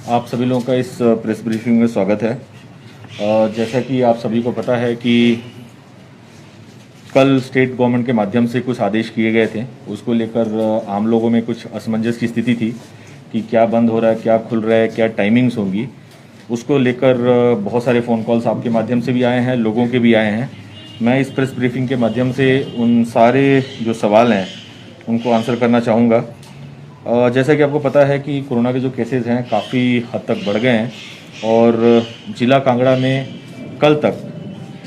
आप सभी लोगों का इस प्रेस ब्रीफिंग में स्वागत है। जैसा कि आप सभी को पता है कि कल स्टेट गवर्नमेंट के माध्यम से कुछ आदेश किए गए थे, उसको लेकर आम लोगों में कुछ असमंजस की स्थिति थी कि क्या बंद हो रहा है, क्या खुल रहा है, क्या टाइमिंग्स होंगी। उसको लेकर बहुत सारे फ़ोन कॉल्स आपके माध्यम से भी आए हैं, लोगों के भी आए हैं। मैं इस प्रेस ब्रीफिंग के माध्यम से उन सारे जो सवाल हैं उनको आंसर करना चाहूँगा। जैसा कि आपको पता है कि कोरोना के जो केसेस हैं काफ़ी हद तक बढ़ गए हैं और जिला कांगड़ा में कल तक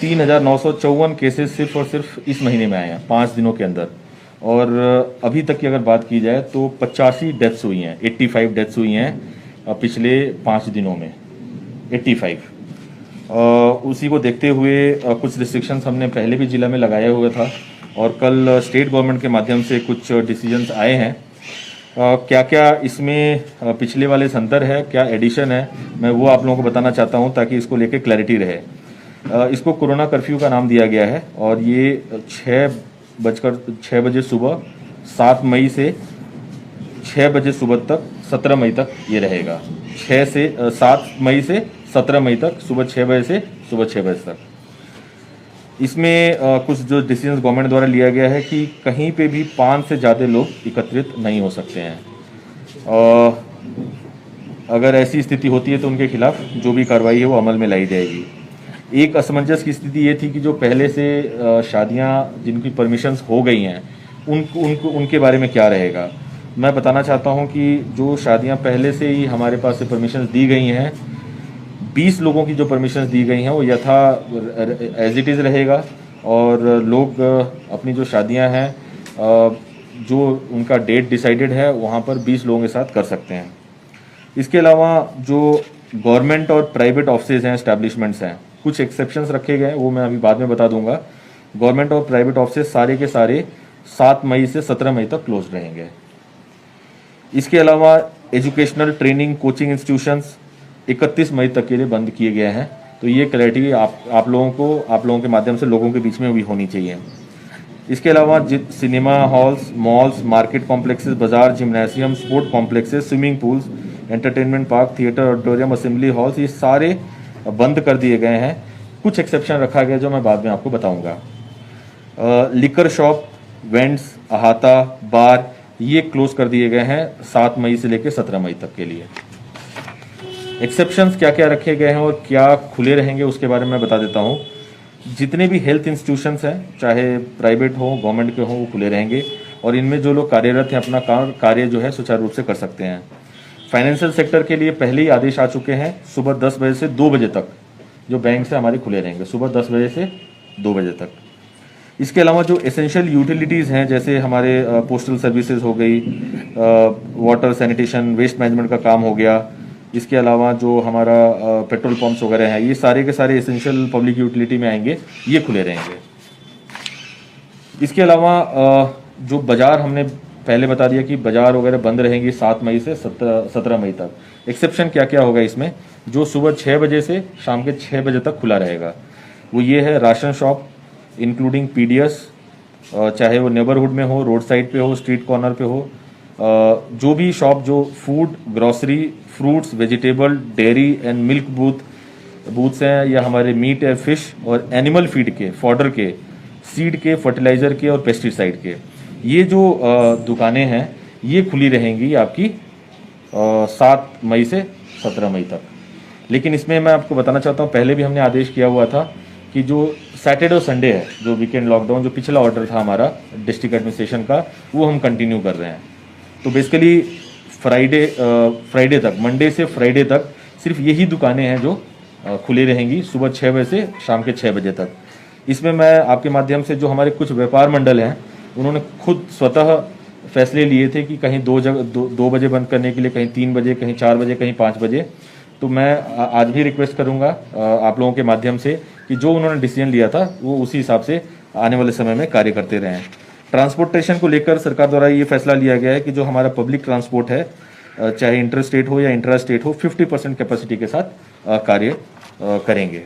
3,954 केसेस सिर्फ और सिर्फ इस महीने में आए हैं 5 दिनों के अंदर। और अभी तक की अगर बात की जाए तो 85 डेथ्स हुई हैं, 85 डेथ्स हुई हैं पिछले 5 दिनों में, 85। उसी को देखते हुए कुछ रिस्ट्रिक्शंस हमने पहले भी जिला में लगाया हुआ था और कल स्टेट गवर्नमेंट के माध्यम से कुछ डिसीजंस आए हैं। क्या क्या इसमें पिछले वाले से अंतर है, क्या एडिशन है, मैं वो आप लोगों को बताना चाहता हूँ ताकि इसको लेके क्लैरिटी रहे। इसको कोरोना कर्फ्यू का नाम दिया गया है और ये 6 बजे सुबह 7 मई से 6 बजे सुबह तक 17 मई तक ये रहेगा। 7 मई से 17 मई तक सुबह 6 बजे से सुबह 6 बजे तक। इसमें कुछ जो डिसीजन गवर्नमेंट द्वारा लिया गया है कि कहीं पे भी 5 से ज़्यादा लोग एकत्रित नहीं हो सकते हैं। अगर ऐसी स्थिति होती है तो उनके खिलाफ जो भी कार्रवाई है वो अमल में लाई जाएगी। एक असमंजस की स्थिति ये थी कि जो पहले से शादियां जिनकी परमिशंस हो गई हैं उनके बारे में क्या रहेगा। मैं बताना चाहता हूं कि जो शादियां पहले से ही हमारे पास से परमिशंस दी गई हैं, 20 लोगों की जो परमिशंस दी गई हैं वो यथा एज इट इज़ रहेगा और लोग अपनी जो शादियां हैं जो उनका डेट डिसाइडेड है वहाँ पर 20 लोगों के साथ कर सकते हैं। इसके अलावा जो गवर्नमेंट और प्राइवेट ऑफिसेज हैं, एस्टैब्लिशमेंट्स हैं, कुछ एक्सेप्शंस रखे गए हैं, वो मैं अभी बाद में बता दूंगा। गवर्नमेंट और प्राइवेट ऑफिसेज सारे के सारे 7 मई से 17 मई तक क्लोज रहेंगे। इसके अलावा एजुकेशनल ट्रेनिंग कोचिंग इंस्टीट्यूशंस 31 मई तक के लिए बंद किए गए हैं। तो ये क्लैरिटी आप लोगों के माध्यम से लोगों के बीच में भी होनी चाहिए। इसके अलावा cinema halls, malls, market complexes, बाजार, gymnasium, sport complexes, swimming pools, entertainment park, theatre, auditorium, assembly halls, ये सारे बंद कर दिए गए हैं। कुछ एक्सेप्शन रखा गया जो मैं बाद में आपको बताऊंगा। लिकर शॉप, वेंट्स, अहाता, बार, ये क्लोज कर दिए गए हैं 7 मई से लेकर 17 मई तक के लिए। एक्सेप्शंस क्या क्या रखे गए हैं और क्या खुले रहेंगे उसके बारे में मैं बता देता हूँ। जितने भी हेल्थ इंस्टीट्यूशंस हैं, चाहे प्राइवेट हो गवर्नमेंट के हो, वो खुले रहेंगे और इनमें जो लोग कार्यरत हैं अपना कार्य जो है सुचारू रूप से कर सकते हैं। फाइनेंशियल सेक्टर के लिए पहले ही आदेश आ चुके हैं, सुबह 10 बजे से 2 बजे तक जो बैंक से हमारे खुले रहेंगे, सुबह 10 बजे से 2 बजे तक। इसके अलावा जो एसेंशियल यूटिलिटीज़ हैं, जैसे हमारे पोस्टल सर्विसेज हो गई, वाटर सैनिटेशन, वेस्ट मैनेजमेंट का काम हो गया, इसके अलावा जो हमारा पेट्रोल पंप्स वगैरह हैं, ये सारे के सारे एसेंशियल पब्लिक यूटिलिटी में आएंगे, ये खुले रहेंगे। इसके अलावा जो बाज़ार हमने पहले बता दिया कि बाज़ार वगैरह बंद रहेंगी 7 मई से 17 मई तक। एक्सेप्शन क्या क्या होगा इसमें, जो सुबह 6 बजे से शाम के 6 बजे तक खुला रहेगा, वो ये है राशन शॉप इंक्लूडिंग पीडीएस, चाहे वो नेबरहुड में हो, रोड साइड पे हो, स्ट्रीट कॉर्नर पे हो, जो भी शॉप जो food, grocery, fruits, vegetable, dairy and milk booths हैं, या हमारे मीट या फिश और एनिमल फीड के, फॉडर के, सीड के, फर्टिलाइज़र के और पेस्टिसाइड के, ये जो दुकानें हैं ये खुली रहेंगी आपकी 7 मई से 17 मई तक। लेकिन इसमें मैं आपको बताना चाहता हूँ, पहले भी हमने आदेश किया हुआ था कि जो सैटरडे और संडे है, जो वीकेंड लॉकडाउन, जो पिछला ऑर्डर था हमारा डिस्ट्रिक्ट एडमिनिस्ट्रेशन का, वो हम कंटिन्यू कर रहे हैं। तो बेसिकली फ्राइडे तक, मंडे से फ्राइडे तक सिर्फ यही दुकानें हैं जो खुली रहेंगी सुबह 6 बजे से शाम के 6 बजे तक। इसमें मैं आपके माध्यम से जो हमारे कुछ व्यापार मंडल हैं उन्होंने खुद स्वतः फैसले लिए थे कि कहीं 2 बजे बंद करने के लिए, कहीं 3 बजे, कहीं 4 बजे, कहीं 5 बजे। तो मैं आज भी रिक्वेस्ट करूंगा आप लोगों के माध्यम से कि जो उन्होंने डिसीजन लिया था वो उसी हिसाब से आने वाले समय में कार्य करते रहें। ट्रांसपोर्टेशन को लेकर सरकार द्वारा ये फैसला लिया गया है कि जो हमारा पब्लिक ट्रांसपोर्ट है, चाहे इंटर स्टेट हो या इंट्रा स्टेट हो, 50% कैपेसिटी के साथ कार्य करेंगे।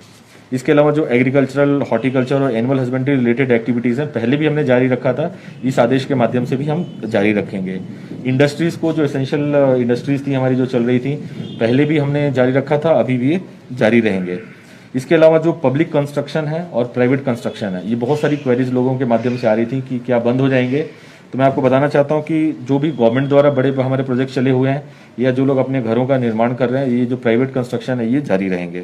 इसके अलावा जो एग्रीकल्चरल, हॉर्टिकल्चर और एनिमल हस्बेंड्री रिलेटेड एक्टिविटीज़ हैं, पहले भी हमने जारी रखा था, इस आदेश के माध्यम से भी हम जारी रखेंगे। इंडस्ट्रीज़ को, जो एसेंशियल इंडस्ट्रीज़ थी हमारी जो चल रही थी, पहले भी हमने जारी रखा था, अभी भी ये जारी रहेंगे। इसके अलावा जो पब्लिक कंस्ट्रक्शन है और प्राइवेट कंस्ट्रक्शन है, ये बहुत सारी क्वेरीज लोगों के माध्यम से आ रही थी कि क्या बंद हो जाएंगे। तो मैं आपको बताना चाहता हूँ कि जो भी गवर्नमेंट द्वारा बड़े हमारे प्रोजेक्ट चले हुए हैं या जो लोग अपने घरों का निर्माण कर रहे हैं, ये जो प्राइवेट कंस्ट्रक्शन है ये जारी रहेंगे।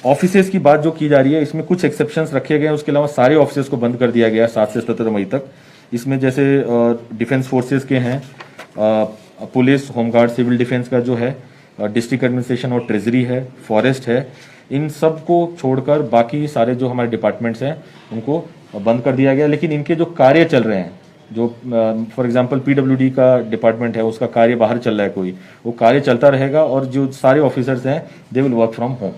ऑफिसेज की बात जो की जा रही है, इसमें कुछ एक्सेप्शंस रखे गए हैं, उसके अलावा सारे ऑफिसेज को बंद कर दिया गया 7 से 17 मई तक। इसमें जैसे डिफेंस फोर्सेज के हैं, पुलिस, होमगार्ड, सिविल डिफेंस का जो है, डिस्ट्रिक्ट एडमिनिस्ट्रेशन और ट्रेजरी है, फॉरेस्ट है, इन सब को छोड़कर बाकी सारे जो हमारे डिपार्टमेंट्स हैं उनको बंद कर दिया गया। लेकिन इनके जो कार्य चल रहे हैं, जो फॉर एग्जांपल पीडब्ल्यूडी का डिपार्टमेंट है, उसका कार्य बाहर चल रहा है कोई, वो कार्य चलता रहेगा और जो सारे ऑफिसर्स हैं they will work from home.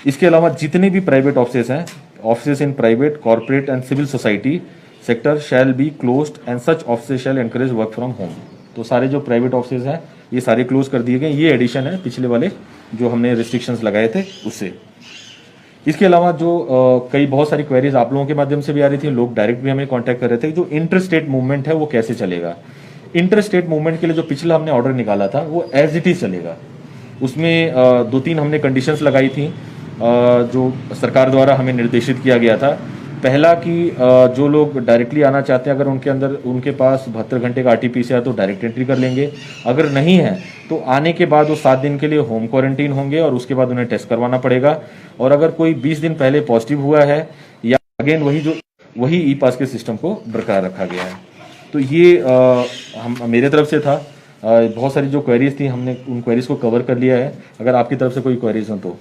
इसके अलावा जितने भी प्राइवेट ऑफिसेस हैं, offices in private, corporate and civil society sector shall be closed and such offices shall encourage work from home. तो सारे जो प्राइवेट ऑफिसेस हैं ये सारे क्लोज कर दिए गए। ये एडिशन है पिछले वाले जो हमने रिस्ट्रिक्शंस लगाए थे उससे। इसके अलावा जो कई बहुत सारी क्वेरीज आप लोगों के माध्यम से भी आ रही थी, लोग डायरेक्ट भी हमें कांटेक्ट कर रहे थे, जो इंटर स्टेट मूवमेंट है वो कैसे चलेगा। इंटर स्टेट मूवमेंट के लिए जो पिछला हमने ऑर्डर निकाला था वो एज इट इज चलेगा। उसमें 2-3 हमने कंडीशंस लगाई थी जो सरकार द्वारा हमें निर्देशित किया गया था। पहला कि जो लोग डायरेक्टली आना चाहते हैं, अगर उनके पास 72 घंटे का RT-PCR तो डायरेक्ट एंट्री कर लेंगे। अगर नहीं है तो आने के बाद वो 7 दिन के लिए होम क्वारंटीन होंगे और उसके बाद उन्हें टेस्ट करवाना पड़ेगा। और अगर कोई 20 दिन पहले पॉजिटिव हुआ है या अगेन वही ई पास के सिस्टम को बरकरार रखा गया है। तो ये हम मेरे तरफ से था। बहुत सारी जो क्वेरीज थी हमने उन क्वेरीज को कवर कर लिया है। अगर आपकी तरफ से कोई क्वेरीज हो तो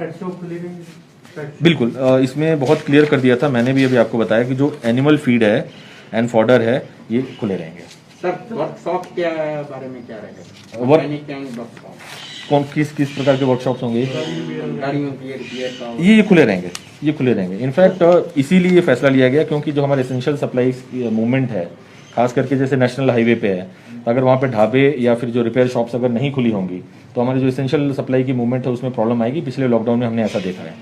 बिल्कुल, इसमें बहुत क्लियर कर दिया था मैंने भी, अभी आपको बताया कि जो एनिमल फीड है एंड फॉडर है ये खुले रहेंगे। सर वर्कशॉप के बारे में क्या रहेगा? कौन किस प्रकार के वर्कशॉप्स होंगे? ये खुले रहेंगे। इनफैक्ट इसीलिए ये फैसला लिया गया क्योंकि जो हमारे एसेंशियल सप्लाईज मूवमेंट है, खास करके जैसे नेशनल हाईवे पे है, अगर वहाँ पे ढाबे या फिर जो रिपेयर शॉप्स अगर नहीं खुली होंगी तो हमारी जो एसेंशियल सप्लाई की मूवमेंट है उसमें प्रॉब्लम आएगी। पिछले लॉकडाउन में हमने ऐसा देखा है।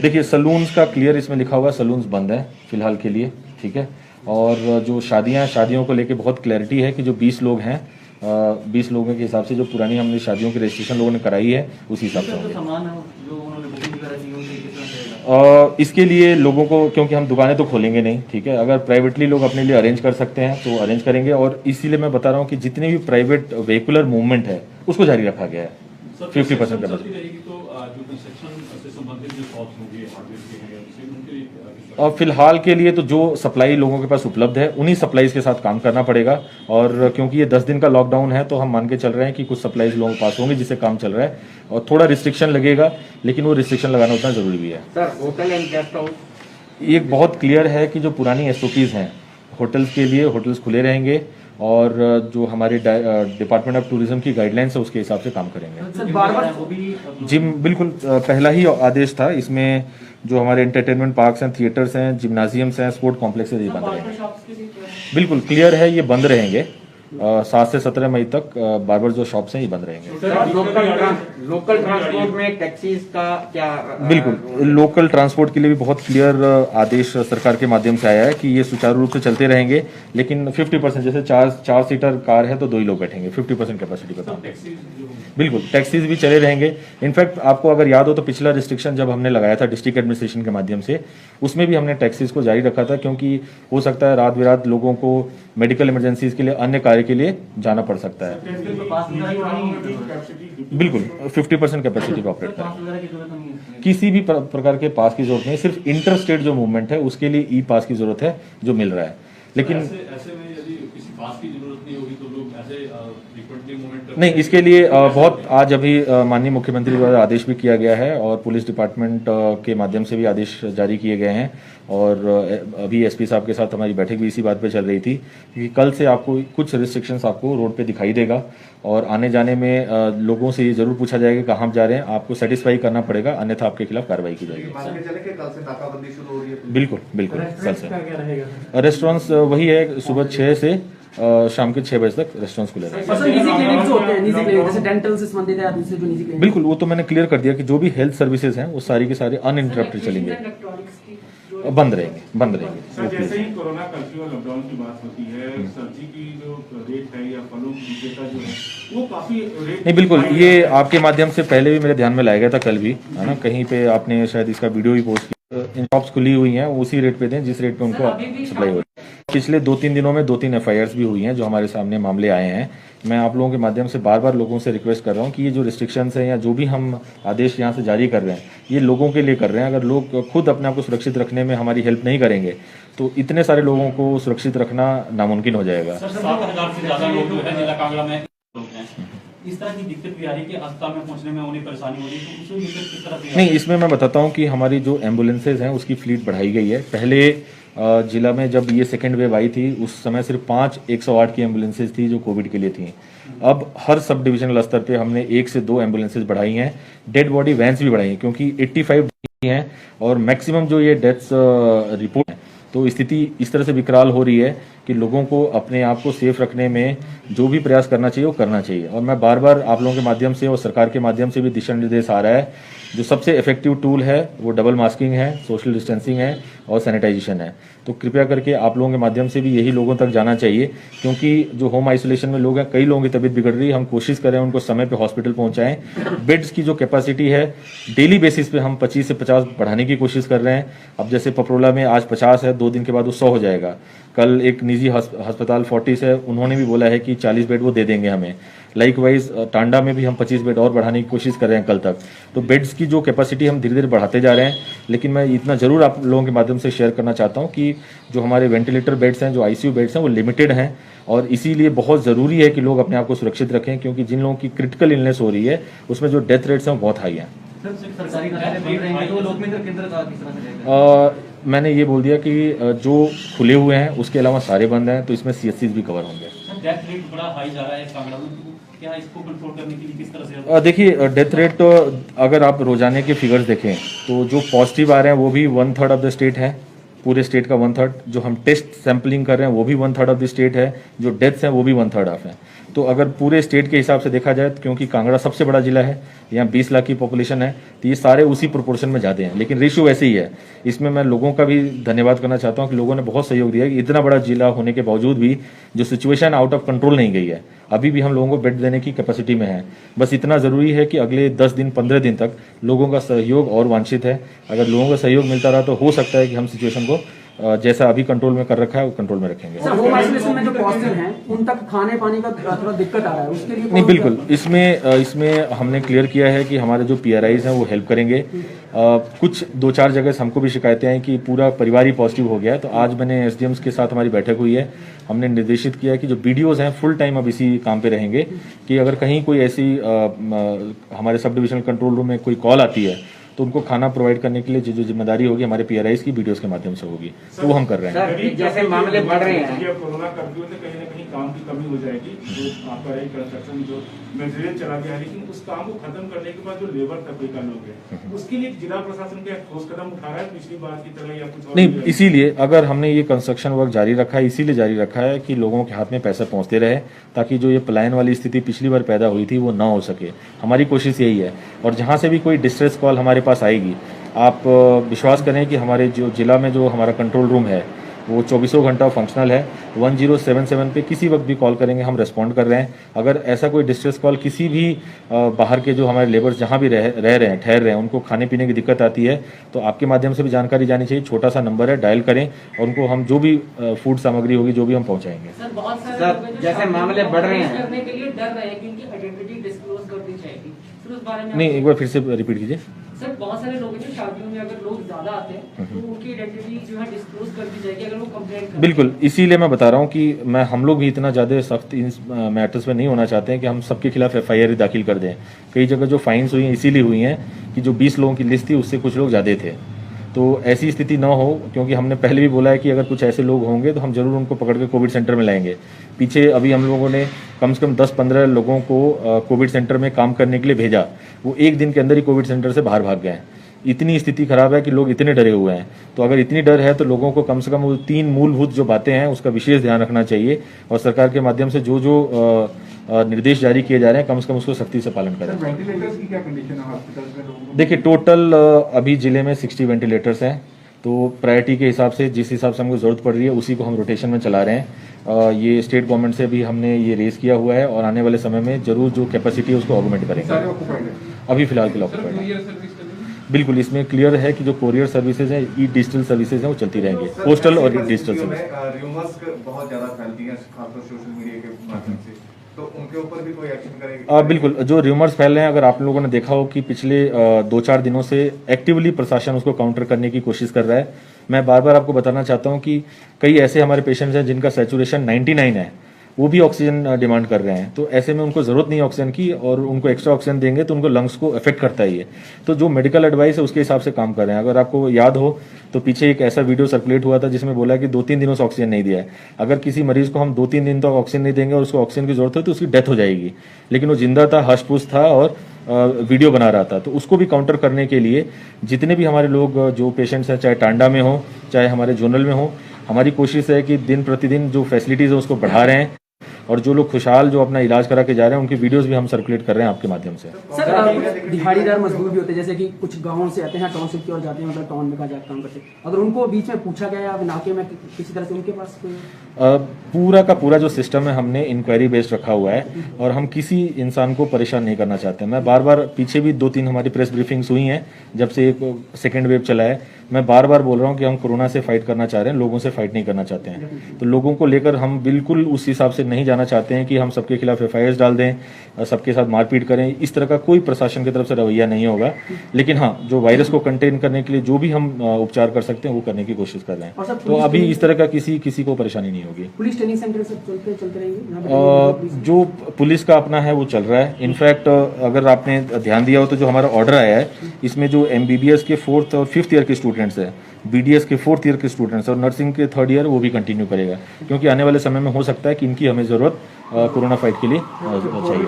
देखिए सलून्स का क्लियर इसमें लिखा हुआ, सलून्स बंद है फिलहाल के लिए, ठीक है। और जो शादियों को लेके बहुत क्लैरिटी है कि जो 20 लोग हैं, 20 लोगों के हिसाब से जो पुरानी हमने शादियों की रजिस्ट्रेशन लोगों ने कराई है उसी हिसाब से। इसके लिए लोगों को, क्योंकि हम दुकानें तो खोलेंगे नहीं, ठीक है, अगर प्राइवेटली लोग अपने लिए अरेंज कर सकते हैं तो अरेंज करेंगे। और इसीलिए मैं बता रहा हूँ कि जितने भी प्राइवेट व्हीकुलर मूवमेंट है उसको जारी रखा गया है 50% कैपेसिटी। और फिलहाल के लिए तो जो सप्लाई लोगों के पास उपलब्ध है उन्हीं सप्लाईज के साथ काम करना पड़ेगा। और क्योंकि ये 10 दिन का लॉकडाउन है तो हम मान के चल रहे हैं कि कुछ सप्लाईज लोगों के पास होंगे जिससे काम चल रहा है। और थोड़ा रिस्ट्रिक्शन लगेगा, लेकिन वो रिस्ट्रिक्शन लगाना उतना जरूरी भी है। Sir hotel and guest house, ये बहुत क्लियर है कि जो पुरानी SOPs हैं होटल्स के लिए, होटल्स खुले रहेंगे और जो हमारे डिपार्टमेंट ऑफ टूरिज्म की गाइडलाइंस है उसके हिसाब से काम करेंगे। जिम बिल्कुल पहला ही आदेश था, इसमें जो हमारे एंटरटेनमेंट पार्क्स हैं, थिएटर्स हैं, जिम्नाजियम्स हैं, स्पोर्ट कॉम्प्लेक्सेस ये बंद रहेंगे। बिल्कुल क्लियर है, ये बंद रहेंगे 7 से 17 मई तक। बार्बर जो शॉप्स हैं ये बंद रहेंगे। लोकल ट्रांसपोर्ट में टैक्सीज का क्या? बिल्कुल, लोकल ट्रांसपोर्ट के लिए भी बहुत क्लियर आदेश सरकार के माध्यम से आया है कि ये सुचारू रूप से चलते रहेंगे, लेकिन 50%, जैसे 4 सीटर कार है तो 2 ही लोग बैठेंगे, 50% कैपेसिटी पर। बिल्कुल, टैक्सीज भी चले रहेंगे। इनफैक्ट आपको अगर याद हो तो पिछला रिस्ट्रिक्शन जब हमने लगाया था डिस्ट्रिक्ट एडमिनिस्ट्रेशन के माध्यम से, उसमें भी हमने टैक्सीज को जारी रखा था, क्योंकि हो सकता है रात बिरात लोगों को मेडिकल इमरजेंसीज के लिए, अन्य कार्य के लिए जाना पड़ सकता है। बिल्कुल 50% कैपेसिटी पर ऑपरेट करें। किसी भी प्रकार के पास की जरूरत नहीं, सिर्फ इंटर स्टेट जो मूवमेंट है उसके लिए ई पास की जरूरत है जो मिल रहा है। लेकिन ऐसे में यदि किसी पास की जरूरत नहीं होगी तो लोग ऐसे फ्रीक्वेंटली मूवमेंट नहीं, इसके लिए बहुत आज अभी माननीय मुख्यमंत्री द्वारा आदेश भी किया गया है और पुलिस डिपार्टमेंट के माध्यम से भी आदेश जारी किए गए हैं। और अभी SP साहब के साथ हमारी बैठक भी इसी बात पे चल रही थी कि कल से आपको कुछ रिस्ट्रिक्शंस आपको रोड पे दिखाई देगा और आने जाने में लोगों से ये जरूर पूछा जाएगा कहाँ जा रहे हैं, आपको सेटिस्फाई करना पड़ेगा, अन्यथा आपके खिलाफ कार्रवाई की जाएगी। बिल्कुल बिल्कुल, कल से रेस्टोरेंट्स वही है, सुबह 6 से शाम के 6 बजे तक रेस्टोरेंट्स खुले रहेंगे। बिल्कुल, वो तो मैंने क्लियर कर दिया कि जो भी हेल्थ सर्विसेज हैं वो सारी के सारे अनइंटरप्टेड चलेंगे। बंद रहेंगे। सर, जैसे ही कोरोना कर्फ्यू और लॉकडाउन की बात होती है, सब्जी की जो रेट है या फलों की विक्रेता जो है वो काफी रेट नहीं, बिल्कुल, ये आपके माध्यम से पहले भी मेरे ध्यान में लाया गया था, कल भी, है ना, कहीं पे आपने शायद इसका वीडियो भी पोस्ट किया। इन शॉप्स खुली हुई हैं, उसी रेट पे दें जिस रेट पे उनको सप्लाई हो रही है। पिछले 2-3 दिनों में 2-3 FIRs भी हुई हैं जो हमारे सामने मामले आए हैं। मैं आप लोगों के माध्यम से बार बार लोगों से रिक्वेस्ट कर रहा हूँ कि ये जो रिस्ट्रिक्शंस हैं या जो भी हम आदेश यहाँ से जारी कर रहे हैं, ये लोगों के लिए कर रहे हैं। अगर लोग खुद अपने आप को सुरक्षित रखने में हमारी हेल्प नहीं करेंगे तो इतने सारे लोगों को सुरक्षित रखना नामुमकिन हो जाएगा। सर, 7,000 से ज्यादा लोग जो है जिला कांगड़ा में लोग हैं, इस तरह की दिक्कत भी आ रही है कि अस्पताल में पहुंचने में उन्हें परेशानी हो रही है, तो उसमें दिक्कत किस तरह से? नहीं, इसमें मैं बताता हूँ कि हमारी जो एम्बुलेंसेज हैं उसकी फ्लीट बढ़ाई गई है। पहले जिला में जब ये सेकेंड वेव आई थी उस समय सिर्फ 5 108 की एम्बुलेंसेज थी जो कोविड के लिए थी। अब हर सब डिविजनल स्तर पे हमने 1 से 2 एम्बुलेंसेज बढ़ाई हैं। डेड बॉडी वैन्स भी बढ़ाई हैं क्योंकि 85 हैं और मैक्सिमम जो ये डेथ्स रिपोर्ट है, तो स्थिति इस तरह से विकराल हो रही है कि लोगों को अपने आप को सेफ रखने में जो भी प्रयास करना चाहिए वो करना चाहिए। और मैं बार बार आप लोगों के माध्यम से और सरकार के माध्यम से भी दिशा निर्देश आ रहा है। जो सबसे इफेक्टिव टूल है वो डबल मास्किंग है, सोशल डिस्टेंसिंग है और सैनिटाइजेशन है। तो कृपया करके आप लोगों के माध्यम से भी यही लोगों तक जाना चाहिए, क्योंकि जो होम आइसोलेशन में लोग हैं, कई लोगों की तबीयत बिगड़ रही है। हम कोशिश करें उनको समय पे हॉस्पिटल पहुंचाएं। बेड्स की जो कैपेसिटी है डेली बेसिस पे हम 25 से 50 बढ़ाने की कोशिश कर रहे हैं। अब जैसे पपरोला में आज 50 है, 2 दिन के बाद वो 100 हो जाएगा। कल एक निजी अस्पताल 40 है, उन्होंने भी बोला है कि 40 बेड वो दे देंगे हमें। लाइकवाइज टांडा में भी हम 25 बेड और बढ़ाने की कोशिश कर रहे हैं कल तक। तो बेड्स की जो कैपेसिटी हम धीरे धीरे बढ़ाते जा रहे हैं। लेकिन मैं इतना जरूर आप लोगों के माध्यम से शेयर करना चाहता हूं कि जो हमारे वेंटिलेटर बेड्स हैं, जो ICU बेड्स हैं, वो लिमिटेड हैं और इसीलिए बहुत ज़रूरी है कि लोग अपने आप को सुरक्षित रखें, क्योंकि जिन लोगों की क्रिटिकल इलनेस हो रही है उसमें जो डेथ रेट्स हैं वो बहुत हाई हैं। मैंने ये बोल दिया कि जो खुले हुए हैं उसके अलावा सारे बंद हैं, तो इसमें CSCs भी कवर होंगे। डेथ रेट बड़ा हाई जा रहा है कांगड़ा में, तो क्या इसको कंट्रोल करने के लिए किस तरह से? देखिए, डेथ रेट अगर आप रोजाने के फिगर्स देखें तो जो पॉजिटिव आ रहे हैं वो भी 1/3 ऑफ द स्टेट है, पूरे स्टेट का 1/3। जो हम टेस्ट सैंपलिंग कर रहे हैं वो भी 1/3 ऑफ द स्टेट है, जो डेथ्स हैं वो भी 1/3 ऑफ है। तो अगर पूरे स्टेट के हिसाब से देखा जाए, क्योंकि कांगड़ा सबसे बड़ा जिला है, यहाँ 20 लाख की पॉपुलेशन है, तो ये सारे उसी प्रोपोर्शन में जाते हैं, लेकिन रेशियो वैसे ही है। इसमें मैं लोगों का भी धन्यवाद करना चाहता हूँ कि लोगों ने बहुत सहयोग दिया कि इतना बड़ा जिला होने के बावजूद भी जो सिचुएशन आउट ऑफ कंट्रोल नहीं गई है, अभी भी हम लोगों को बेड देने की कैपेसिटी में है। बस इतना ज़रूरी है कि अगले 10 दिन 15 दिन तक लोगों का सहयोग और वांछित है। अगर लोगों का सहयोग मिलता रहा तो हो सकता है कि हम सिचुएशन को जैसा अभी कंट्रोल में कर रखा है वो कंट्रोल में रखेंगे। सर, होम आइसोलेशन में जो पॉजिटिव हैं उन तक खाने पानी का थोड़ा दिक्कत आ रहा है, उसके लिए नहीं, बिल्कुल, इसमें हमने क्लियर किया है कि हमारे जो PRIs हैं वो हेल्प करेंगे। कुछ 2-4 जगह से हमको भी शिकायतें हैं कि पूरा परिवार ही पॉजिटिव हो गया है। तो आज मैंने SDMs के साथ हमारी बैठक हुई है, हमने निर्देशित किया कि जो BDOs हैं फुल टाइम अब इसी काम पे रहेंगे कि अगर कहीं कोई ऐसी हमारे सब डिविजनल कंट्रोल रूम में कोई कॉल आती है तो उनको खाना प्रोवाइड करने के लिए जो जिम्मेदारी होगी हमारे PRIs की BDOs के माध्यम से होगी, तो वो हम कर रहे हैं। सर, जैसे मामले बढ़ रहे हैं, कोरोना कर्फ्यू से कहीं ना कहीं काम की कमी हो जाएगी। जो आपका कंस्ट्रक्शन जो मटेरियल चला गया है, लेकिन उस काम को खत्म करने के बाद जो लेबर तबका लोग हैं उसके लिए जिला प्रशासन क्या ठोस कदम उठा रहा है पिछली बार की तरह या कुछ और? नहीं, इसीलिए अगर हमने ये कंस्ट्रक्शन वर्क जारी रखा है, इसीलिए जारी रखा है कि लोगों के हाथ में पैसा पहुंचते रहे, ताकि जो ये पलायन वाली स्थिति पिछली बार पैदा हुई थी वो ना हो सके। हमारी कोशिश यही है। और जहां से भी कोई डिस्ट्रेस कॉल हमारे पास आएगी, आप विश्वास करें कि हमारे जो जिला में जो हमारा कंट्रोल रूम है वो 24 घंटा फंक्शनल है। 1077 पे किसी वक्त भी कॉल करेंगे, हम रिस्पॉन्ड कर रहे हैं। अगर ऐसा कोई डिस्ट्रेस कॉल किसी भी बाहर के जो हमारे लेबर्स जहाँ भी रह रहे हैं, ठहर रहे हैं, उनको खाने पीने की दिक्कत आती है तो आपके माध्यम से भी जानकारी जानी चाहिए। छोटा सा नंबर है, डायल करें और उनको हम जो भी फूड सामग्री होगी जो भी हम पहुँचाएंगे। सर, जैसे मामले बढ़ रहे हैं करने के लिए डर रहे हैं कि उनकी आइडेंटिटी डिस्क्लोज कर दी जाएगी, फिर उस बारे में नहीं, एक बार फिर से रिपीट कीजिए। सर, बहुत सारे लोग हैं शादियों में अगर लोग ज्यादा आते हैं तो उनकी आइडेंटिटी जो है डिस्क्लोज कर दी जाएगी अगर वो कंप्लेंट करें। बिल्कुल, इसीलिए मैं बता रहा हूँ कि हम लोग भी इतना ज़्यादा सख्त इन मैटर्स में नहीं होना चाहते हैं कि हम सबके खिलाफ FIR दाखिल कर दें। कई जगह जो फाइन्स हुई हैं इसीलिए हुई हैं कि जो 20 लोगों की लिस्ट थी उससे कुछ लोग ज़्यादा थे। तो ऐसी स्थिति ना हो, क्योंकि हमने पहले भी बोला है कि अगर कुछ ऐसे लोग होंगे तो हम जरूर उनको पकड़ के कोविड सेंटर में लाएंगे। पीछे अभी हम लोगों ने कम से कम 10-15 लोगों को कोविड सेंटर में काम करने के लिए भेजा, वो एक दिन के अंदर ही कोविड सेंटर से बाहर भाग गए। इतनी स्थिति खराब है कि लोग इतने डरे हुए हैं। तो अगर इतनी डर है तो लोगों को कम से कम वो 3 मूलभूत जो बातें हैं उसका विशेष ध्यान रखना चाहिए और सरकार के माध्यम से जो जो निर्देश जारी किए जा रहे हैं कम से कम उसको सख्ती से पालन करें। वेंटिलेटर्स की क्या कंडीशन है हॉस्पिटल्स में लोगों को? देखिए, टोटल अभी जिले में 60 वेंटिलेटर्स हैं तो प्रायोरिटी के हिसाब से जिस हिसाब से हमको ज़रूरत पड़ रही है उसी को हम रोटेशन में चला रहे हैं। ये स्टेट गवर्नमेंट से भी हमने ये रेज़ किया हुआ है और आने वाले समय में ज़रूर जो कैपेसिटी है उसको ऑगमेंट करेंगे। अभी फिलहाल के ऑक्यूपाइड है। बिल्कुल, इसमें क्लियर है कि जो कोरियर सर्विसेज हैं, ई डिजिटल सर्विसेज हैं, वो चलती रहेंगी, पोस्टल और ई डिजिटल सर्विस। रूमर्स बहुत ज़्यादा फैलती हैं खासतौर सोशल मीडिया के माध्यम से, तो उनके ऊपर भी कोई एक्शन करेगा? बिल्कुल, जो र्यूमर्स फैल रहे हैं, अगर आप लोगों ने देखा हो कि पिछले 2-4 दिनों से एक्टिवली प्रशासन उसको काउंटर करने की कोशिश कर रहा है। मैं बार बार आपको बताना चाहता हूं कि कई ऐसे हमारे पेशेंट्स हैं जिनका सैचुरेशन 99 है, वो भी ऑक्सीजन डिमांड कर रहे हैं। तो ऐसे में उनको ज़रूरत नहीं है ऑक्सीजन की, और उनको एक्स्ट्रा ऑक्सीजन देंगे तो उनको लंग्स को अफेक्ट करता ही है। तो जो मेडिकल एडवाइस है उसके हिसाब से काम कर रहे हैं। अगर आपको याद हो तो पीछे एक ऐसा वीडियो सर्कुलेट हुआ था जिसमें बोला कि 2-3 दिनों से ऑक्सीजन नहीं दिया है। अगर किसी मरीज को हम 2-3 दिन तक ऑक्सीजन नहीं देंगे और उसको ऑक्सीजन की जरूरत है तो उसकी डेथ हो जाएगी। लेकिन वो जिंदा था, हष्ट-पुष्ट था और वीडियो बना रहा था। तो उसको भी काउंटर करने के लिए जितने भी हमारे लोग जो पेशेंट्स हैं, चाहे टांडा में हो चाहे हमारे जोनल में हो, हमारी कोशिश है कि दिन प्रतिदिन जो फैसिलिटीज़ है उसको बढ़ा रहे हैं, और जो लोग खुशहाल जो अपना इलाज करा के जा रहे हैं उनकी वीडियोस भी हम सर्कुलेट कर रहे हैं आपके माध्यम से। सर, दिहाड़ीदार मजदूर भी होते हैं, जैसे कि कुछ गांवों से आते हैं, टाउनशिप की ओर जाते हैं, मतलब टाउन में जाकर काम करते हैं। अगर उनको बीच में पूछा गया या नाके में किसी तरह से उनके पास कोई पूरा का पूरा जो सिस्टम है हमने इंक्वायरी बेस्ड रखा हुआ है, और हम किसी इंसान को परेशान नहीं करना चाहते। मैं बार बार, पीछे भी 2-3 हमारी प्रेस ब्रीफिंग्स हुई हैं जब से एक सेकेंड वेव चला है, मैं बार बार बोल रहा हूं कि हम कोरोना से फाइट करना चाह रहे हैं, लोगों से फाइट नहीं करना चाहते हैं। तो लोगों को लेकर हम बिल्कुल उस हिसाब से नहीं जाना चाहते हैं कि हम सबके खिलाफ FIR डाल दें, सबके साथ मारपीट करें। इस तरह का कोई प्रशासन की तरफ से रवैया नहीं होगा। लेकिन हाँ, जो वायरस को कंटेन करने के लिए जो भी हम उपचार कर सकते हैं वो करने की कोशिश कर रहे हैं। तो अभी इस तरह का किसी को परेशानी नहीं होगी। पुलिस ट्रेनिंग सेंटर सब चलते रहेंगे? जो पुलिस का अपना है वो चल रहा है। इनफैक्ट अगर आपने ध्यान दिया हो तो जो हमारा ऑर्डर आया है इसमें जो MBBS के 4th और 5th ईयर के स्टूडेंट्स हैं, BDS के 4th ईयर के स्टूडेंट्स और नर्सिंग के 3rd ईयर, वो भी कंटिन्यू करेगा, क्योंकि आने वाले समय में हो सकता है कि इनकी हमें ज़रूरत कोरोना फाइट के लिए चाहिए।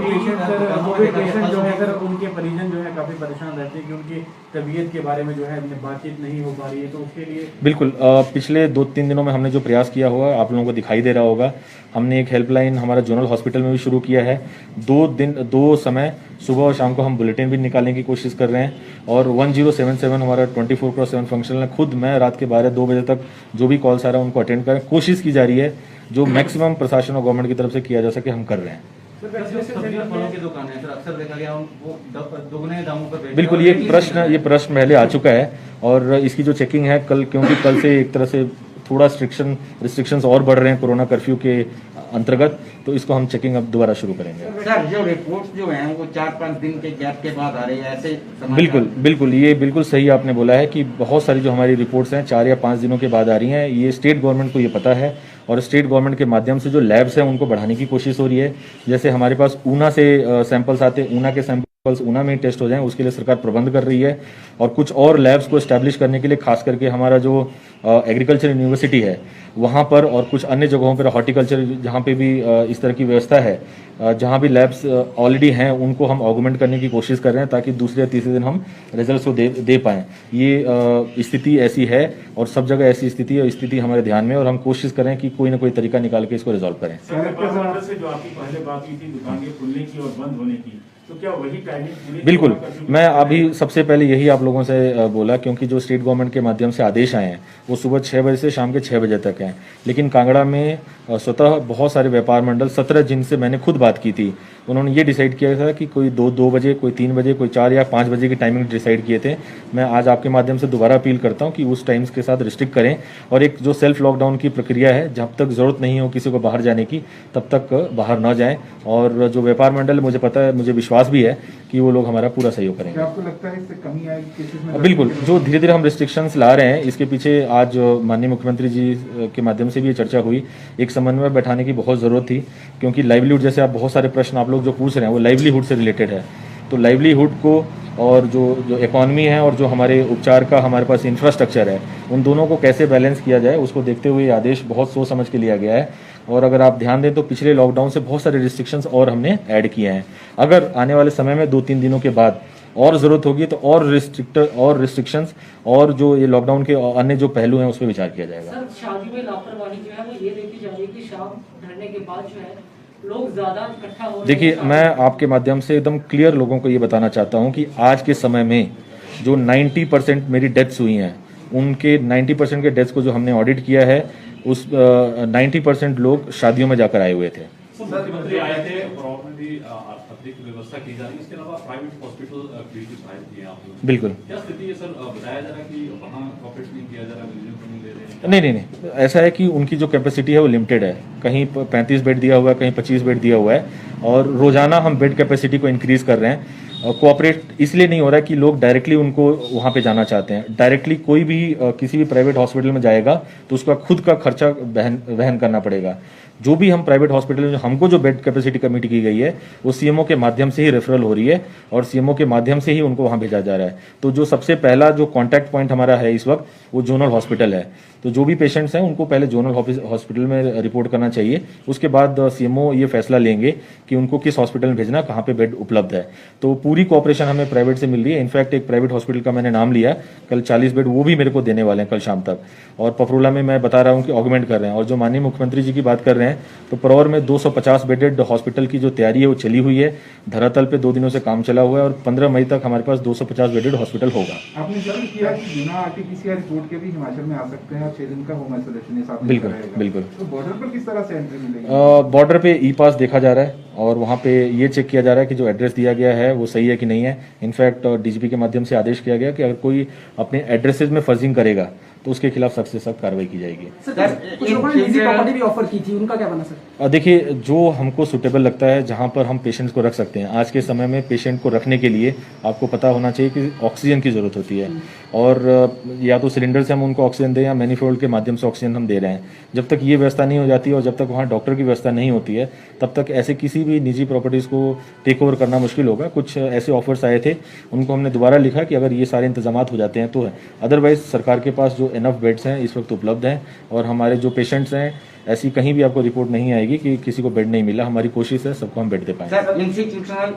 पेशेंट जो है सर, उनके परिजन जो है काफ़ी परेशान रहते हैं कि उनकी तबीयत के बारे में जो है बातचीत नहीं हो पा रही है, तो उसके लिए बिल्कुल पिछले 2-3 दिनों में हमने जो प्रयास किया हुआ आप लोगों को दिखाई दे रहा होगा। हमने एक हेल्पलाइन हमारा जोनल हॉस्पिटल में भी शुरू किया है। 2 समय सुबह और शाम को हम बुलेटिन भी निकालने की कोशिश कर रहे हैं, और 1077 हमारा 24/7 फंक्शनल है। खुद मैं रात के 12-2 बजे तक जो भी कॉल्स आ रहा है उनको अटेंड करें, कोशिश की जा रही है जो मैक्सिमम प्रशासन और गवर्नमेंट की तरफ से किया जा सके हम कर रहे हैं। फलों की दुकान है सर, अक्सर देखा गया वो दुगने दामों पर बेच बिल्कुल, ये प्रश्न पहले आ चुका है, और इसकी जो चेकिंग है क्योंकि कल से एक तरह से थोड़ा रिस्ट्रिक्शंस और बढ़ रहे हैं कोरोना कर्फ्यू के अंतर्गत, तो इसको हम चेकिंग अब दोबारा शुरू करेंगे। सर, जो रिपोर्ट जो है वो 4-5 दिन के गैप के बाद आ रही है, ऐसे बिल्कुल ये बिल्कुल सही आपने बोला है कि बहुत सारी जो हमारी रिपोर्ट्स हैं 4 या 5 दिनों के बाद आ रही हैं। ये स्टेट गवर्नमेंट को ये पता है, और स्टेट गवर्नमेंट के माध्यम से जो लैब्स हैं उनको बढ़ाने की कोशिश हो रही है। जैसे हमारे पास ऊना से सैंपल्स आते हैं, ऊना के सैंपल्स ऊना में ही टेस्ट हो जाएं, उसके लिए सरकार प्रबंध कर रही है। और कुछ और लैब्स को एस्टैब्लिश करने के लिए खास करके हमारा जो एग्रीकल्चर यूनिवर्सिटी है वहाँ पर, और कुछ अन्य जगहों पर हॉर्टिकल्चर जहाँ पे भी इस तरह की व्यवस्था है, जहाँ भी लैब्स ऑलरेडी हैं उनको हम ऑगमेंट करने की कोशिश कर रहे हैं, ताकि दूसरे या तीसरे दिन हम रिजल्ट्स को दे पाएँ। ये स्थिति ऐसी है और सब जगह ऐसी स्थिति है, स्थिति हमारे ध्यान में, और हम कोशिश करें कि कोई ना कोई तरीका निकाल के इसको रिजॉल्व करें। से जो आपकी पहले बात की थी दुकानें खुलने की और बंद होने की, तो क्या वही टाइमिंग? बिल्कुल, मैं अभी सबसे पहले यही आप लोगों से बोला, क्योंकि जो स्टेट गवर्नमेंट के माध्यम से आदेश आए हैं वो सुबह 6 बजे से शाम के 6 बजे तक हैं। लेकिन कांगड़ा में स्वतः बहुत सारे व्यापार मंडल 17 जिनसे मैंने खुद बात की थी, उन्होंने ये डिसाइड किया था कि कोई 2 बजे, कोई 3 बजे, कोई 4 या 5 बजे की टाइमिंग डिसाइड किए थे। मैं आज आपके माध्यम से दोबारा अपील करता हूं कि उस टाइम्स के साथ रिस्ट्रिक्ट करें, और एक जो सेल्फ लॉकडाउन की प्रक्रिया है, जब तक ज़रूरत नहीं हो किसी को बाहर जाने की तब तक बाहर न जाएं। और जो व्यापार मंडल, मुझे पता है, मुझे विश्वास भी है कि वो लोग हमारा पूरा सहयोग करेंगे। आपको लगता है इससे कमी आएगी केसेस में? बिल्कुल, जो धीरे धीरे हम रिस्ट्रिक्शंस ला रहे हैं, इसके पीछे आज माननीय मुख्यमंत्री जी के माध्यम से भी ये चर्चा हुई। एक समन्वय बैठाने की बहुत ज़रूरत थी, क्योंकि लाइवलीहुड, जैसे आप बहुत सारे प्रश्न आप लोग जो पूछ रहे हैं वो लाइवलीहुड से रिलेटेड है। तो लाइवलीहुड को और जो इकॉनमी है और जो हमारे उपचार का हमारे पास इंफ्रास्ट्रक्चर है, उन दोनों को कैसे बैलेंस किया जाए, उसको देखते हुए आदेश बहुत सोच समझ के लिया गया है। और अगर आप ध्यान दें तो पिछले लॉकडाउन से बहुत सारे रिस्ट्रिक्शंस और हमने ऐड किए हैं। अगर आने वाले समय में 2-3 दिनों के बाद और ज़रूरत होगी तो और रिस्ट्रिक्शंस और जो ये लॉकडाउन के अन्य जो पहलू हैं उस पर विचार किया जाएगा। सर, शादी में लापरवाही जो है वो ये देखी जा रही है कि शाम ढलने के बाद जो है लोग ज्यादा इकट्ठा हो रहे हैं। देखिए, मैं आपके माध्यम से एकदम क्लियर लोगों को ये बताना चाहता हूँ कि आज के समय में जो 90% मेरी डेथ्स हुई हैं उनके 90% के डेथ्स को जो हमने ऑडिट किया है उस 90% लोग शादियों में जाकर आए हुए थे। सर, मुख्यमंत्री आए थे प्रॉपर्टी अतिरिक्त व्यवस्था की जा रही है, इसके अलावा प्राइवेट हॉस्पिटल क्लिनिक शायद किए आप लोग। बिल्कुल। क्या स्थिति है सर, बताया जा रहा है कि वहाँ कॉपरेट नहीं किया जा रहा, बिजली को नहीं दे रहे हैं? नहीं, ऐसा है कि उनकी जो कैपेसिटी है वो लिमिटेड है। कहीं 35 बेड दिया हुआ है, कहीं 25 बेड दिया हुआ है, और रोजाना हम बेड कैपेसिटी को इंक्रीज कर रहे हैं। कोऑपरेट इसलिए नहीं हो रहा है कि लोग डायरेक्टली उनको वहाँ पे जाना चाहते हैं। डायरेक्टली कोई भी किसी भी प्राइवेट हॉस्पिटल में जाएगा तो उसका खुद का खर्चा वहन करना पड़ेगा। जो भी हम प्राइवेट हॉस्पिटल में हमको जो बेड कैपेसिटी कमिटी की गई है वो सीएमओ के माध्यम से ही रेफरल हो रही है और सीएमओ के माध्यम से ही उनको वहाँ भेजा जा रहा है। तो जो सबसे पहला जो कॉन्टैक्ट पॉइंट हमारा है इस वक्त वो जोनल हॉस्पिटल है। तो जो भी पेशेंट्स हैं उनको पहले जोनल हॉस्पिटल में रिपोर्ट करना चाहिए, उसके बाद सीएमओ ये फैसला लेंगे कि उनको किस हॉस्पिटल में भेजना, कहाँ पे बेड उपलब्ध है। तो पूरी कोऑपरेशन हमें प्राइवेट से मिल रही है। इनफैक्ट एक प्राइवेट हॉस्पिटल का मैंने नाम लिया, कल 40 बेड वो भी मेरे को देने वाले हैं कल शाम तक। और पफरूला में मैं बता रहा हूँ कि ऑगमेंट कर रहे हैं। और जो माननीय मुख्यमंत्री जी की बात कर रहे हैं तो परौर में 250 बेडेड हॉस्पिटल की जो तैयारी है वो चली हुई है। धरातल पे 2 दिनों से काम चला हुआ है और 15 मई तक हमारे पास 250 बेडेड हॉस्पिटल होगा। आपने जल्द किया कि बिना आरटीपीसीआर रिपोर्ट के भी हिमाचल में आ सकते हैं और 6 दिन का होम आइसोलेशन ये साथ में बिल्कुल रहेगा। बिल्कुल। तो बॉर्डर पर किस तरह से एंट्री मिलेगी? बॉर्डर पे ई पास देखा जा रहा है और वहाँ पे ये चेक किया जा रहा है कि जो एड्रेस दिया गया है वो सही है कि नहीं है। इनफैक्ट डीजीपी के माध्यम से आदेश किया गया कि अगर कोई अपने एड्रेसेज में फर्जिंग करेगा तो उसके खिलाफ सख्त से सख्त कार्रवाई की जाएगी। सर, कुछ लोगों ने निजी प्रॉपर्टी भी ऑफर की थी, उनका क्या बना सर? देखिए, जो हमको सुटेबल लगता है जहाँ पर हम पेशेंट्स को रख सकते हैं। आज के समय में पेशेंट को रखने के लिए आपको पता होना चाहिए कि ऑक्सीजन की ज़रूरत होती है और या तो सिलेंडर से हम उनको ऑक्सीजन दें या मैनीफोल्ड के माध्यम से ऑक्सीजन हम दे रहे हैं। जब तक ये व्यवस्था नहीं हो जाती और जब तक वहाँ डॉक्टर की व्यवस्था नहीं होती है तब तक ऐसे किसी भी निजी प्रॉपर्टीज़ को टेक ओवर करना मुश्किल होगा। कुछ ऐसे ऑफर्स आए थे, उनको हमने दोबारा लिखा कि अगर ये सारे इंतजाम हो जाते हैं तो है। अदरवाइज सरकार के पास जो इनफ बेड्स हैं इस वक्त उपलब्ध हैं और हमारे जो पेशेंट्स हैं ऐसी कहीं भी आपको रिपोर्ट नहीं आएगी कि किसी को बेड नहीं मिला। हमारी कोशिश है सबको हम बेड दे पाएं। सर, इंस्टीट्यूशनल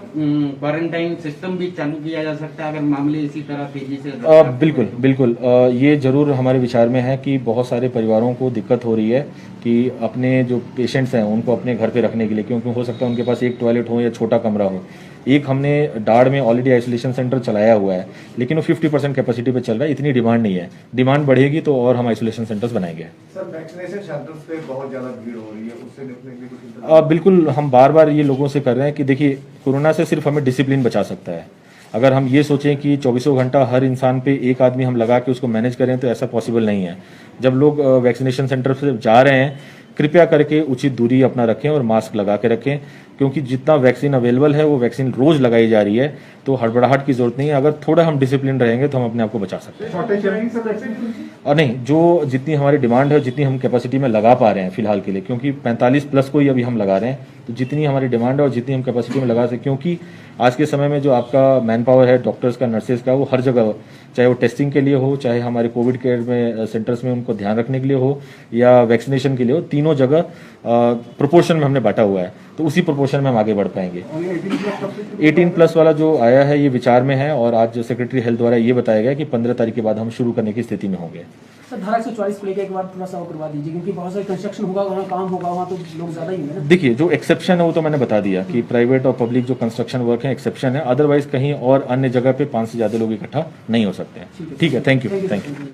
क्वारंटाइन सिस्टम भी चालू किया जा सकता है अगर मामले इसी तरह तेजी से? बिल्कुल बिल्कुल। ये जरूर हमारे विचार में है कि बहुत सारे परिवारों को दिक्कत हो रही है कि अपने जो पेशेंट्स हैं उनको अपने घर पे रखने के लिए, क्योंकि हो सकता है उनके पास एक टॉयलेट हो या छोटा कमरा हो। एक हमने डाड़ में ऑलरेडी आइसोलेशन सेंटर चलाया हुआ है लेकिन वो 50% कैपेसिटी पे चल रहा है, इतनी डिमांड नहीं है। डिमांड बढ़ेगी तो और हम आइसोलेशन सेंटर्स बनाएंगे। सर, वैक्सीनेशन सेंटर्स पे बहुत ज्यादा भीड़ हो रही है, उससे निपटने के लिए कुछ इंतजाम? बिल्कुल, हम बार बार ये लोगों से कर रहे हैं कि देखिए, कोरोना से सिर्फ हमें डिसिप्लिन बचा सकता है। अगर हम ये सोचें कि 24 घंटा हर इंसान पे एक आदमी हम लगा के उसको मैनेज करें तो ऐसा पॉसिबल नहीं है। जब लोग वैक्सीनेशन सेंटर से जा रहे हैं कृपया करके उचित दूरी अपना रखें और मास्क लगा के रखें, क्योंकि जितना वैक्सीन अवेलेबल है वो वैक्सीन रोज लगाई जा रही है, तो हड़बड़ाहट की जरूरत नहीं है। अगर थोड़ा हम डिसिप्लिन रहेंगे तो हम अपने आप को बचा सकते हैं। शॉर्टेज चल रही है सर वैक्सीन की? और नहीं, जो जितनी हमारी डिमांड है जितनी हम कैपेसिटी में लगा पा रहे हैं फिलहाल के लिए, क्योंकि 45+ को ही अभी हम लगा रहे हैं, तो जितनी हमारी डिमांड है और जितनी हम कैपेसिटी में लगा सकते, क्योंकि आज के समय में जो आपका मैन पावर है डॉक्टर्स का, नर्सेज का, वो हर जगह, चाहे वो टेस्टिंग के लिए हो, चाहे हमारे कोविड केयर में सेंटर्स में उनको ध्यान रखने के लिए हो या वैक्सीनेशन के लिए हो, तीनों जगह प्रोपोर्शन में हमने बांटा हुआ है, तो उसी प्रोपोर्शन में हम आगे बढ़ पाएंगे। 18+ वाला जो आया है ये विचार में है और आज सेक्रेटरी हेल्थ द्वारा ये बताया गया कि 15 तारीख के बाद हम शुरू करने की स्थिति में होंगे। सर, धारा 144 को लेकर एक बार थोड़ा सा और करवा दीजिए, क्योंकि बहुत सारे कंस्ट्रक्शन होगा, वहाँ काम होगा, वहाँ तो लोग ज्यादा ही होंगे ना। देखिए, जो एक्सेप्शन है वो तो मैंने बता दिया कि प्राइवेट और पब्लिक जो कंस्ट्रक्शन वर्क है एक्सेप्शन है, अदरवाइज कहीं और अन्य जगह पे 5 से ज्यादा लोग इकट्ठा नहीं हो सकते हैं। ठीक है, थैंक यू।